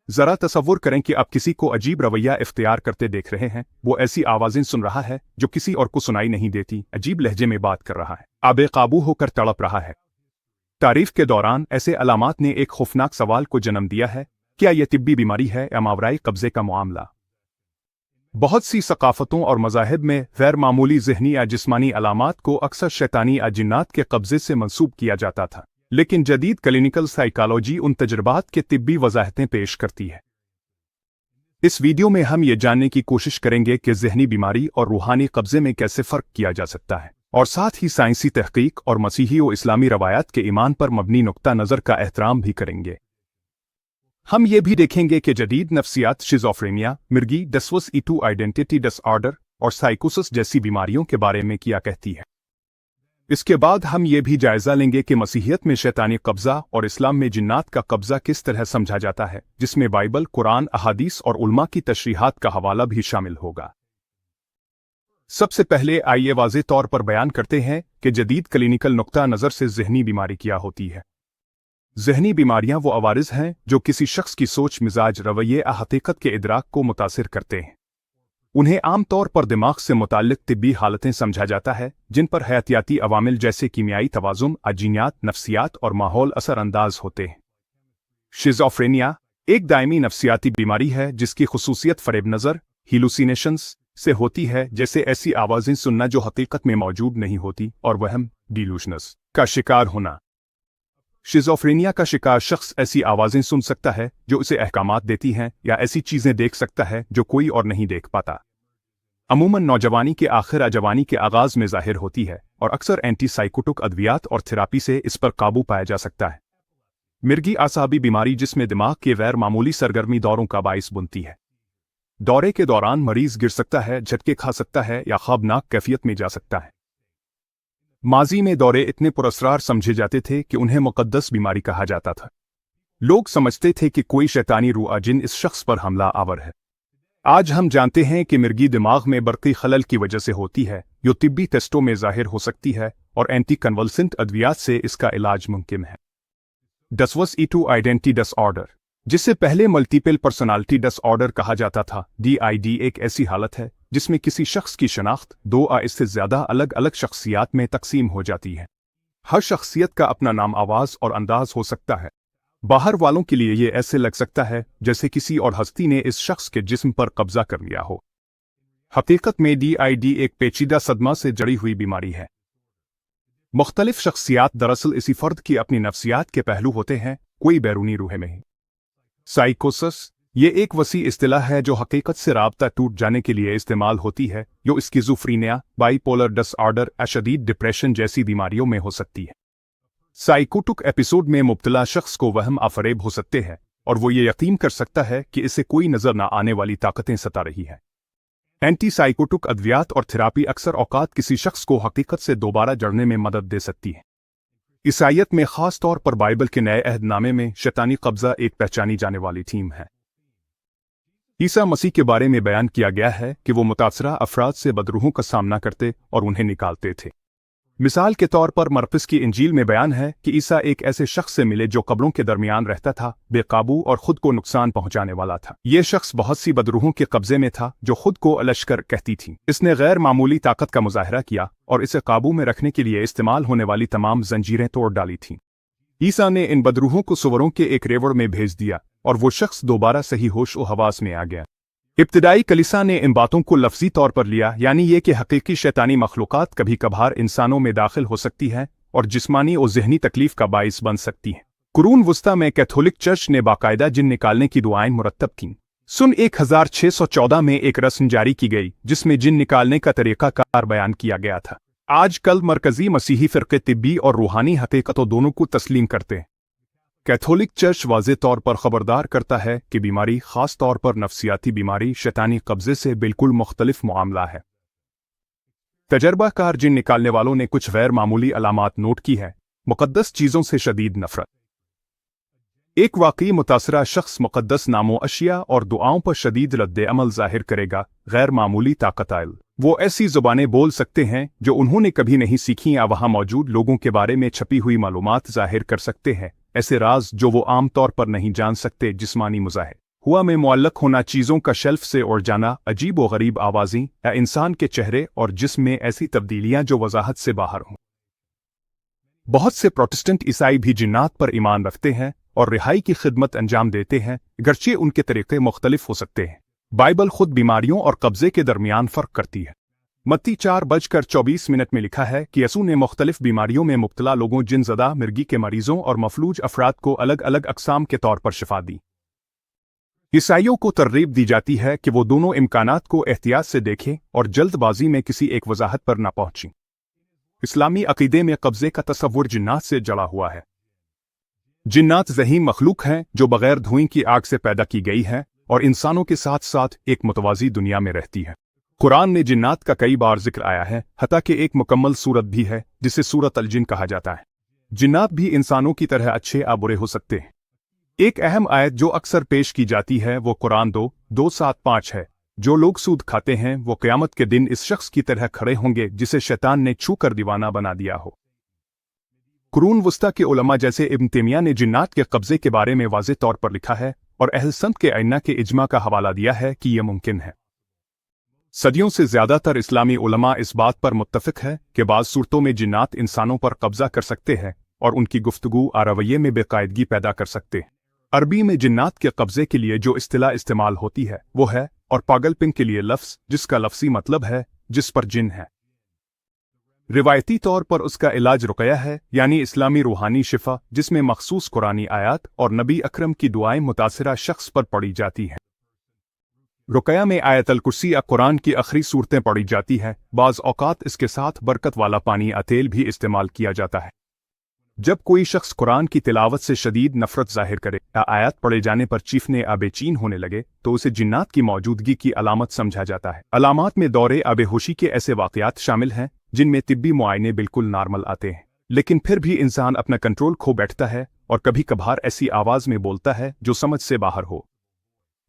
ذرا तसव्वुर करें कि आप किसी को अजीब रवैया इख्तियार करते देख रहे हैं। वो ऐसी आवाजें सुन रहा है जो किसी और को सुनाई नहीं देती, अजीब लहजे में बात कर रहा है, आबेकाबू होकर तड़प रहा है। तारीफ के दौरान ऐसे अलामात ने एक खौफनाक सवाल को जन्म दिया है, क्या यह तिब्बी बीमारी है या मावराई कब्जे का मामला? बहुत सी सकाफतों और मज़ाहिब में गैर मामूली ज़हनी या जिस्मानी अलामात को अक्सर शैतानी या जिन्नात के कब्जे से मंसूब किया जाता था, लेकिन जदीद क्लिनिकल साइकोलॉजी उन तजर्बात के तिब्बी वजाहतें पेश करती है। इस वीडियो में हम ये जानने की कोशिश करेंगे कि ज़हनी बीमारी और रूहानी कब्जे में कैसे फ़र्क किया जा सकता है, और साथ ही साइंसी तहकीक और मसीही और इस्लामी रवायात के ईमान पर मबनी नुक्ता नज़र का एहतराम भी करेंगे। हम ये भी देखेंगे कि जदीद नफ्सियात शिज़ोफ्रेनिया, मिर्गी, डिसोसिएटिव आइडेंटिटी डिसऑर्डर और साइकोसिस जैसी बीमारियों के बारे में क्या कहती है। इसके बाद हम ये भी जायजा लेंगे कि मसीहियत में शैतानी कब्जा और इस्लाम में जिन्नात का कब्जा किस तरह समझा जाता है, जिसमें बाइबल, कुरान, अहादीस और उलमा की तशरीहात का हवाला भी शामिल होगा। सबसे पहले आइए वाज़ेह तौर पर बयान करते हैं कि जदीद क्लिनिकल नुक्ता नज़र से ज़हनी बीमारी क्या होती है। ज़हनी बीमारियां वो अवारिज़ हैं जो किसी शख्स की सोच, मिजाज, रवैये या हकीकत के इदराक को मुतासिर करते हैं। उन्हें आम तौर पर दिमाग से मुताल्लिक़ तिब्बी हालतें समझा जाता है, जिन पर हयातियाती अवामिल जैसे कीमियाई तवाज़ुन, अजीनियात, नफ्सियात और माहौल असरअंदाज होते हैं। शिज़ोफ्रेनिया एक दायमी नफ्सियाती बीमारी है जिसकी खुसूसियत फ़रेब नज़र, हेलुसिनेशंस से होती है, जैसे ऐसी आवाज़ें सुनना जो हकीकत में मौजूद नहीं होती, और वहम, डिल्यूशनस का शिकार होना। शिज़ोफ्रेनिया का शिकार शख्स ऐसी आवाज़ें सुन सकता है जो उसे अहकामात देती हैं, या ऐसी चीज़ें देख सकता है जो कोई और नहीं देख पाता। अमूमन नौजवानी के आखिर या जवानी के आगाज़ में ज़ाहिर होती है, और अक्सर एंटीसाइकोटिक अद्वियात और थेरापी से इस पर काबू पाया जा सकता है। मिर्गी आसाबी बीमारी, जिसमें दिमाग के गैर मामूली सरगर्मी दौरों का बाइस बनती है। दौरे के दौरान मरीज गिर सकता है, झटके खा सकता है या ख्वाबनाक कैफियत में जा सकता है। माजी में दौरे इतने पुरअसरार समझे जाते थे कि उन्हें मुक़द्दस बीमारी कहा जाता था। लोग समझते थे कि कोई शैतानी रूह जिन इस शख्स पर हमला आवर है। आज हम जानते हैं कि मिर्गी दिमाग में बरक़ी खलल की वजह से होती है, जो तिब्बी टेस्टों में ज़ाहिर हो सकती है, और एंटी कन्वल्सेंट अद्वियात से इसका इलाज मुमकिन है। डिसोसिएटिव आइडेंटिटी डिसऑर्डर, जिसे पहले मल्टीपल पर्सनालिटी डिसऑर्डर कहा जाता था, DID, एक ऐसी हालत है जिसमें किसी शख्स की शनाख्त दो या इससे ज़्यादा अलग अलग शख्सियात में तकसीम हो जाती है। हर शख्सियत का अपना नाम, आवाज़ और अंदाज हो सकता है। बाहर वालों के लिए ये ऐसे लग सकता है जैसे किसी और हस्ती ने इस शख्स के जिस्म पर कब्जा कर लिया हो। हकीकत में DID एक पेचीदा सदमा से जड़ी हुई बीमारी है। मुख्तलिफ शख्सियात दरअसल इसी फर्द की अपनी नफ्सियात के पहलू होते हैं, कोई बैरूनी रूह में ही। साइकोसिस ये एक वसी इस्तिलाह है जो हकीकत से राब्ता टूट जाने के लिए इस्तेमाल होती है, जो स्किज़ोफ्रेनिया, बाइपोलर डिसऑर्डर, शदीद डिप्रेशन जैसी बीमारियों में हो सकती है। साइकोटिक एपिसोड में मुब्तला शख्स को वहम आफरेब हो सकते हैं, और वो ये यकीन कर सकता है कि इसे कोई नज़र न आने वाली ताकतें सता रही हैं। एंटी साइकोटिक अद्वियात और थेरापी अक्सर औकात किसी शख्स को हकीकत से दोबारा जड़ने में मदद दे सकती है। ईसाईयत में ख़ास तौर पर बाइबल के नए अहदनामे में शैतानी कब्जा एक पहचानी जाने वाली थीम है। ईसा मसीह के बारे में बयान किया गया है कि वो मुतासरा अफराद से बदरूहों का सामना करते और उन्हें निकालते थे। मिसाल के तौर पर मरकुस की इंजील में बयान है कि ईसा एक ऐसे शख्स से मिले जो कब्रों के दरमियान रहता था, बेकाबू और खुद को नुकसान पहुंचाने वाला था। ये शख्स बहुत सी बदरूहों के कब्जे में था जो खुद को अलश्कर कहती थी। इसने गैर मामूली ताकत का मुजाहरा किया और इसे काबू में रखने के लिए इस्तेमाल होने वाली तमाम जंजीरें तोड़ डाली थीं। ईसा ने इन बदरूहों को सुवरों के एक रेवड़ में भेज दिया और वो शख्स दोबारा सही होश और हवास में आ गया। इब्तिदाई कलीसा ने इन बातों को लफ्जी तौर पर लिया, यानी ये कि हकीकी शैतानी मखलूक़ात कभी कभार इंसानों में दाखिल हो सकती हैं और जिस्मानी और ज़हनी तकलीफ का बाइस बन सकती हैं। कुरून वस्ता में कैथोलिक चर्च ने बाकायदा जिन निकालने की दुआएं मुरत्तब कीं। सन 1614 में एक रस्म जारी की गई जिसमें जिन निकालने का तरीक़ाकार बयान किया गया था। आज कल मरकज़ी मसीही फ़िरक़े तिब्बी और रूहानी हकीकतों दोनों को तस्लीम करते हैं। कैथोलिक चर्च वाज़े तौर पर खबरदार करता है कि बीमारी, ख़ास तौर पर नफ्सियाती बीमारी, शैतानी कब्ज़े से बिल्कुल मुख्तलिफ मामला है। तजर्बाकार जिन निकालने वालों ने कुछ गैर मामूली अलामात नोट की है। मुक़द्दस चीज़ों से शदीद नफ़रत। एक वाक़ई मुतासरा शख्स मुक़द्दस नामों, अशिया और दुआओं पर शदीद रद्द-ए-अमल ज़ाहिर करेगा। गैर मामूली ताकत-आइल वो ऐसी ज़ुबानें बोल सकते हैं जो उन्होंने कभी नहीं सीखी, या वहाँ मौजूद लोगों के बारे में छपी हुई मालूमात ज़ाहिर कर सकते हैं, ऐसे राज जो वो आम तौर पर नहीं जान सकते। जिस्मानी मुज़ाहिर हुआ में मुअल्लक होना, चीज़ों का शेल्फ से उड़ जाना, अजीब व गरीब आवाज़ें या इंसान के चेहरे और जिस्म में ऐसी तब्दीलियां जो वजाहत से बाहर हों। बहुत से प्रोटेस्टेंट ईसाई भी जिन्नात पर ईमान रखते हैं और रिहाई की खिदमत अंजाम देते हैं, गरचे उनके तरीक़े मुख्तलिफ हो सकते हैं। बाइबल खुद बीमारियों और कब्ज़े के दरमियान फ़र्क करती है। मत्ती 4:24 में लिखा है कि यसू ने मुख्तलिफ बीमारियों में मुब्तला लोगों, जिनज़दा, मिर्गी के मरीजों और मफलूज अफराद को अलग अलग अक़साम के तौर पर शिफा दी। ईसाइयों को तरगीब दी जाती है कि वो दोनों इम्कानात को एहतियात से देखें और जल्दबाजी में किसी एक वजाहत पर न पहुंचें। इस्लामी अक़ीदे में कब्ज़े का तसव्वुर जिन्नात से जड़ा हुआ है। जिन्नात ज़हीम मखलूक हैं जो बग़ैर धुएं की आग से पैदा की गई है और इंसानों के साथ साथ एक मुतवाज़ी दुनिया में रहती है। कुरान में जिन्नात का कई बार जिक्र आया है, हत्ता कि एक मुकम्मल सूरत भी है जिसे सूरत अल जिन कहा जाता है। जिन्नात भी इंसानों की तरह अच्छे या बुरे हो सकते हैं। एक अहम आयत जो अक्सर पेश की जाती है वो कुरान 2:2-7-5 है। जो लोग सूद खाते हैं वो क़यामत के दिन इस शख्स की तरह खड़े होंगे जिसे शैतान ने छू कर दीवाना बना दिया हो। कुरून वस्ता के उलमा जैसे इब्न तैमिया ने जिन्नात के कब्ज़े के बारे में वाज़ेह तौर पर लिखा है और अहल सन्त के अइम्मा के इज्मा का हवाला दिया है कि यह मुमकिन है। सदियों से ज़्यादातर इस्लामी उलमा इस बात पर मुत्तफ़िक़ है कि बाज़ सूरतों में जिन्नात इंसानों पर कब्ज़ा कर सकते हैं और उनकी गुफ्तगू और रवैये में बेकायदगी पैदा कर सकते हैं। अरबी में जिन्नात के कब्ज़े के लिए जो इस्तिलाह इस्तेमाल होती है वो है और पागलपन के लिए लफ्ज़ जिसका लफ्ज़ी मतलब है जिस पर जिन है। रिवायती तौर पर उसका इलाज रुक़या है, यानी इस्लामी रूहानी शिफा, जिसमें मखसूस कुरानी आयात और नबी अकरम की दुआएं मुतासिरा शख्स पर पढ़ी जाती हैं। रुक़या में आयतल कुर्सी या कुरान की आखिरी सूरतें पढ़ी जाती हैं। बाज़ औक़ात इसके साथ बरकत वाला पानी या तेल भी इस्तेमाल किया जाता है। जब कोई शख्स कुरान की तिलावत से शदीद नफ़रत ज़ाहिर करे या आयत पढ़े जाने पर चीखने या बेचैन होने लगे तो उसे जिन्नात की मौजूदगी की अलामत समझा जाता है। अलामात में दौरे बेहोशी के ऐसे वाक़यात शामिल हैं जिनमें तिब्बी मुआयने बिल्कुल नॉर्मल आते हैं, लेकिन फिर भी इंसान अपना कंट्रोल खो बैठता है और कभी कभार ऐसी आवाज़ में बोलता है जो समझ से बाहर हो।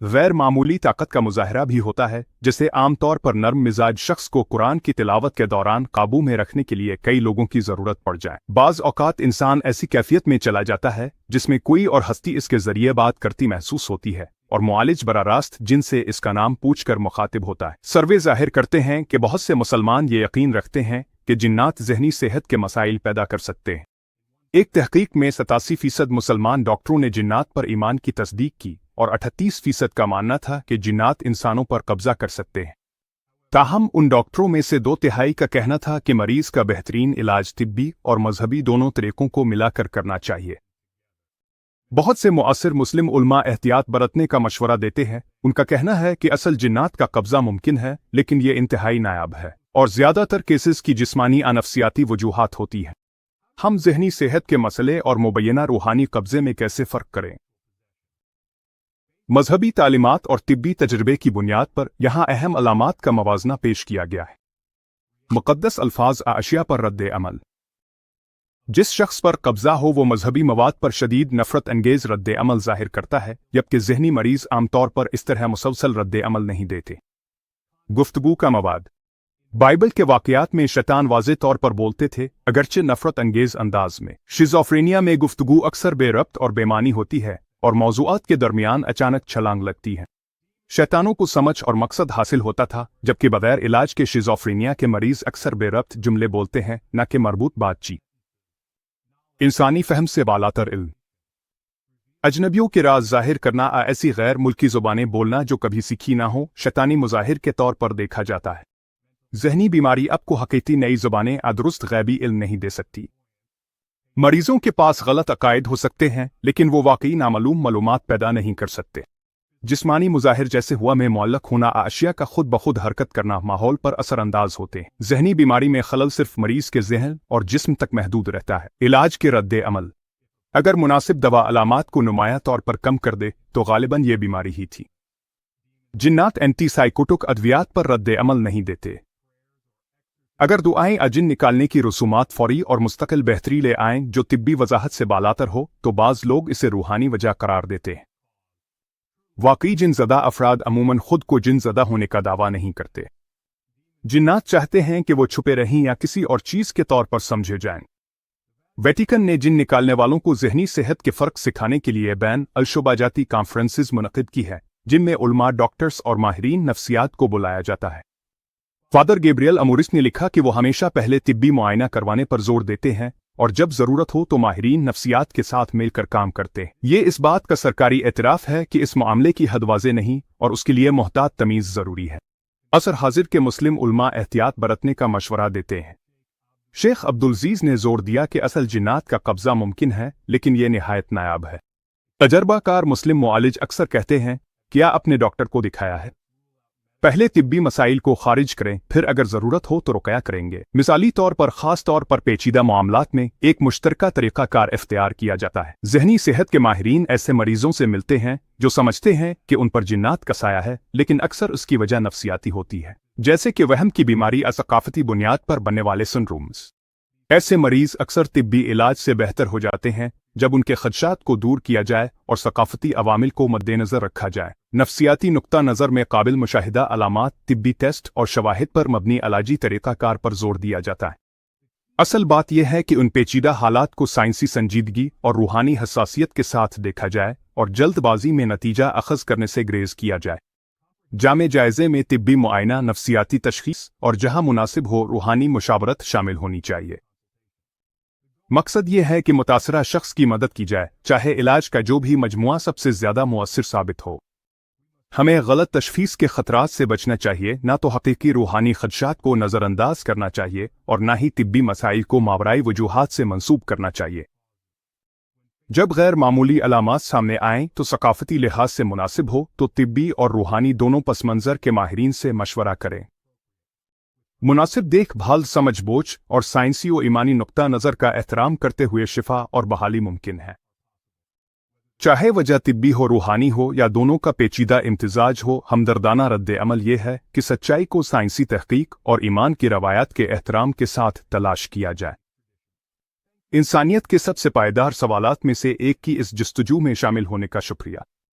गैर मामूली ताकत का मुजाहरा भी होता है, जिसे आमतौर पर नर्म मिजाज शख्स को कुरान की तिलावत के दौरान काबू में रखने के लिए कई लोगों की ज़रूरत पड़ जाए। बाज़ औक़ात इंसान ऐसी कैफियत में चला जाता है जिसमें कोई और हस्ती इसके ज़रिए बात करती महसूस होती है और मुआलिज बरा रास्त जिनसे इसका नाम पूछकर मुखातिब होता है। सर्वे ज़ाहिर करते हैं कि बहुत से मुसलमान ये यकीन रखते हैं कि जिन्नात ज़हनी सेहत के मसाइल पैदा कर सकते हैं। एक तहक़ीक़ में 87% मुसलमान डॉक्टरों ने जिन्नात पर ईमान की तस्दीक की और 38% का मानना था कि जिन्नात इंसानों पर कब्ज़ा कर सकते हैं। ताहम उन डॉक्टरों में से 2/3 का कहना था कि मरीज़ का बेहतरीन इलाज तिब्बी और मजहबी दोनों तरीक़ों को मिलाकर करना चाहिए। बहुत से मुअस्सिर मुस्लिम उलमा एहतियात बरतने का मशवरा देते हैं। उनका कहना है कि असल जिन्नात का कब्ज़ा मुमकिन है, लेकिन ये इंतहाई नायाब है और ज़्यादातर केसेस की जिस्मानी या नफ्सियाती वजूहात होती हैं। हम ज़हनी सेहत के मसले और मुबैना रूहानी कब्ज़े में कैसे फ़र्क करें? मजहबी तालीमात और तिब्बी तजर्बे की बुनियाद पर यहाँ अहम अलामात का मवाजना पेश किया गया है। मुक़द्दस अल्फाज अशिया पर रद्द अमल। जिस शख्स पर कब्ज़ा हो वो मजहबी मवाद पर शदीद नफ़रत अंगेज़ रद्द अमल ज़ाहिर करता है, जबकि ज़हनी मरीज़ आमतौर पर इस तरह मुसलसल रद्द अमल नहीं देते। गुफ्तगू का मवाद। बाइबल के वाक़यात में शैतान वाज़े तौर पर बोलते थे, अगरचे नफ़रत अंगेज़ अंदाज में। शिज़ोफ्रेनिया में गुफ्तगू अक्सर बेरब्त और बेमानी होती है और मौज़ूआत के दरमियान अचानक छलांग लगती है। शैतानों को समझ और मकसद हासिल होता था, जबकि बगैर इलाज के शिज़ोफ्रेनिया के मरीज़ अक्सर बेरब्त जुमले बोलते हैं, न कि मरबूत बातचीत। इंसानी फ़हम से बालातर इल्म। अजनबियों के राज ज़ाहिर करना, ऐसी गैर मुल्की ज़ुबानें बोलना जो कभी सीखी ना हो, शैतानी मुज़ाहिर के तौर पर देखा जाता है। ज़हनी बीमारी आपको हकीकी नई ज़ुबानें दुरुस्त गैबी इल्म नहीं दे सकती। मरीजों के पास गलत अकायद हो सकते हैं, लेकिन वो वाकई नामालूम मालूमात पैदा नहीं कर सकते। जिस्मानी मुज़ाहिर जैसे हुआ में मुअल्लक होना, अशिया का खुद ब खुद हरकत करना माहौल पर असरअंदाज होते हैं। ज़हनी बीमारी में खलल सिर्फ मरीज के ज़हन और जिस्म तक महदूद रहता है। इलाज के रद्द अमल। अगर मुनासिब दवा अलामात को नुमाया तौर पर कम कर दे तो गालिबन ये बीमारी ही थी। जिन्नात एंटीसाइकोटिक अद्वियात पर रद्द अमल नहीं देते। अगर दुआएं अजिन निकालने की रसूमात फौरी और मुस्तकिल बेहतरी ले आएं जो तिब्बी वजाहत से बालातर हो, तो बाज़ लोग इसे रूहानी वजह करार देते हैं। वाकई जिन ज़दा अफराद अमूमन खुद को जिन ज़दा होने का दावा नहीं करते। जिन्नात चाहते हैं कि वो छुपे रहें या किसी और चीज़ के तौर पर समझे जाएं। वेटिकन ने जिन निकालने वालों को ज़हनी सेहत के फ़र्क सिखाने के लिए बैन अलशोबाजाती कॉन्फ्रेंसेस मुनक़िद की है, जिनमें उलमा, डॉक्टर्स और माहिरीन नफ्सियात को बुलाया जाता है। फादर गैब्रियल अमोरिस ने लिखा कि वो हमेशा पहले तिब्बी मुआयना करवाने पर जोर देते हैं और जब जरूरत हो तो माहिरीन नफ्सियात के साथ मिलकर काम करते हैं। ये इस बात का सरकारी एतराफ़ है कि इस मामले की हद वाज़े नहीं और उसके लिए मोहतात तमीज़ ज़रूरी है। असर हाजिर के मुस्लिम उलमा एहतियात बरतने का मशवरा देते हैं। शेख अब्दुलजीज ने जोर दिया कि असल जिन्नात का कब्जा मुमकिन है, लेकिन यह निहायत नायाब है। तजर्बाकार मुस्लिम मुआलिज अक्सर कहते हैं, क्या आपने डॉक्टर को दिखाया है? पहले तिब्बी मसाइल को खारिज करें, फिर अगर ज़रूरत हो तो रुकया करेंगे। मिसाली तौर पर ख़ास तौर पर पेचीदा मामलात में एक मुश्तरका तरीक़ाकार इख्तियार किया जाता है। ज़हनी सेहत के माहिरीन ऐसे मरीजों से मिलते हैं जो समझते हैं कि उन पर जिन्नात का साया है, लेकिन अक्सर उसकी वजह नफ्सियाती होती है, जैसे कि वहम की बीमारी या सकाफती बुनियाद पर बनने वाले सिंड्रोम्स। ऐसे मरीज अक्सर तिब्बी इलाज से बेहतर हो जाते हैं जब उनके खदशात को दूर किया जाए और सकाफती अवामिल को मद्देनजर रखा जाए। नफ्सियाती नुक्ता नज़र में काबिल मुशाहिदा अलामात, तिब्बी टेस्ट और शवाहिद पर मबनी इलाजी तरीक़ाकार पर जोर दिया जाता है। असल बात यह है कि उन पेचीदा हालात को साइंसी संजीदगी और रूहानी हसासियत के साथ देखा जाए और जल्दबाजी में नतीजा अखज़ करने से ग्रेज़ किया जाए। जामे जायज़े में तिब्बी मुआयना, नफ्सियाती तशख़ीस और जहाँ मुनासिब हो रूहानी मुशावरत शामिल होनी चाहिए। मकसद ये है कि मुतासरा शख्स की मदद की जाए, चाहे इलाज का जो भी मजमुआ सबसे ज़्यादा मुअस्सिर साबित हो। हमें गलत तशख़ीस के ख़तरात से बचना चाहिए, ना तो हक़ीक़ी रूहानी ख़दशात को नज़रअंदाज करना चाहिए और ना ही तिब्बी मसाइल को मावराई वजूहात से मंसूब करना चाहिए। जब गैर मामूली अलामात सामने आएँ तो सकाफ़ती लिहाज से मुनासिब हो तो तिब्बी और रूहानी दोनों पस मंज़र के माहिरीन से मशवरा करें। मुनासिब देखभाल, समझबूझ और साइंसी व ईमानी नुक्ता नज़र का एहतराम करते हुए शिफा और बहाली मुमकिन है। चाहे वजह तिब्बी हो, रूहानी हो या दोनों का पेचीदा इम्तिजाज हो, हमदर्दाना रद्द अमल यह है कि सच्चाई को साइंसी तहकीक और ईमान की रवायात के एहतराम के साथ तलाश किया जाए। इंसानियत के सबसे पायदार सवालात में से एक की इस जस्तजू में शामिल होने का शुक्रिया।